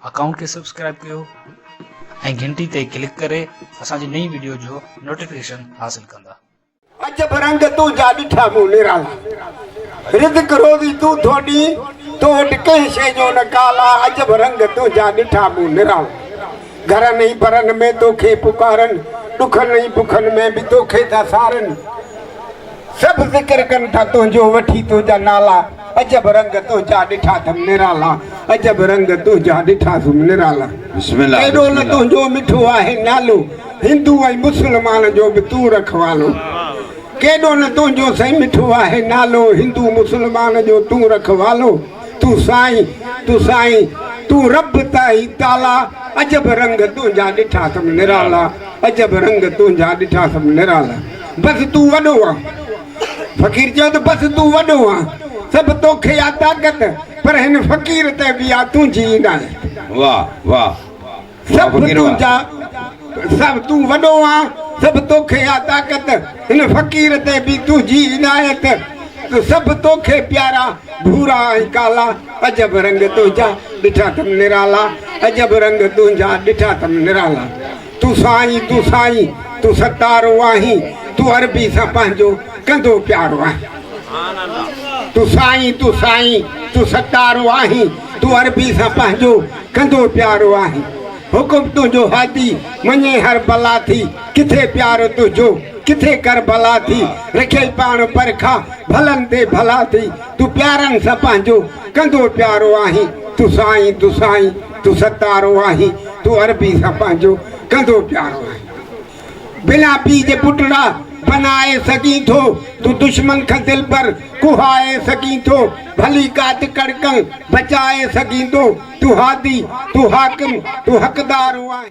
Account के subscribe कयो ऐं घंटी ते क्लिक करे असांजी नई वीडियो जो नोटिफिकेशन हासिल कंदा। अजब रंग तू जा ॾिठा मूं निराला रिज़्क़ रोज़ी तू थोड़ी तो वटि कंहिं शइ जो न काला। अजब रंग तू जा ॾिठा मूं निराला घर नहीं परन में तोखे पुकारन दुखन नहीं पुखन में भी तोखे था सारन सब ज़िक्र कन था तुझो वठी तुझा नाला। अजब रंग तू जा ॾिठा थम निराला अजब रंग तू जा ॾिठा थम निराला। बिस्मिल्लाह केॾो न तुझो मिठो आहे नालो हिंदू ऐं मुसलमान जो भी तू रखवालो। केॾो न तुझो सही मिठो आहे नालो हिंदू मुसलमान जो तू रखवालो। तू साईं तू रब ताई ताला। अजब रंग तुझा ॾिठा थम निराला अजब रंग तुझा ॾिठा थम निराला। बस तू वॾो आहे फ़कीर चयो त बस तू वॾो आहे सब तोखे आ ताकत पर हिन फ़कीर ते भी आ तुझी इनायत। वाह वाह सब तुझा सब तू वॾो आहे सब तोखे आ ताकत हिन फ़कीर ते भी तुझी इनायत। तो सब तोखे प्यारा भूरा ऐं काला। अजब रंग तुझा ॾिठा थम निराला अजब रंग तुझा ॾिठा थम निराला। तू साईं तू सतारो आहीं तू अरबी सां पंहिंजो कंदो प्यारो आहे। तू साईं तू सतारो आहीं तू अरबी सां पंहिंजो कंदो प्यारो आहीं। हुकुम तुझो हादी मञे हर भला थी किथे प्यारो तुझो किथे कर भला थी रखे पाण परखा भलन ते भला थी। तू प्यारन सां पंहिंजो कंदो प्यारो आहीं। तू साईं तू सतारो आहीं तू अरबी सां पंहिंजो कंदो प्यारो आहीं। बिना पी जे पुटड़ा बनाए सकी थो तू दुश्मन खां दिल पर कुहाए सकी थो भली काट कड़कन बचाए सकी थो। तू हादी तू हाकिम तू हक़दार आहे।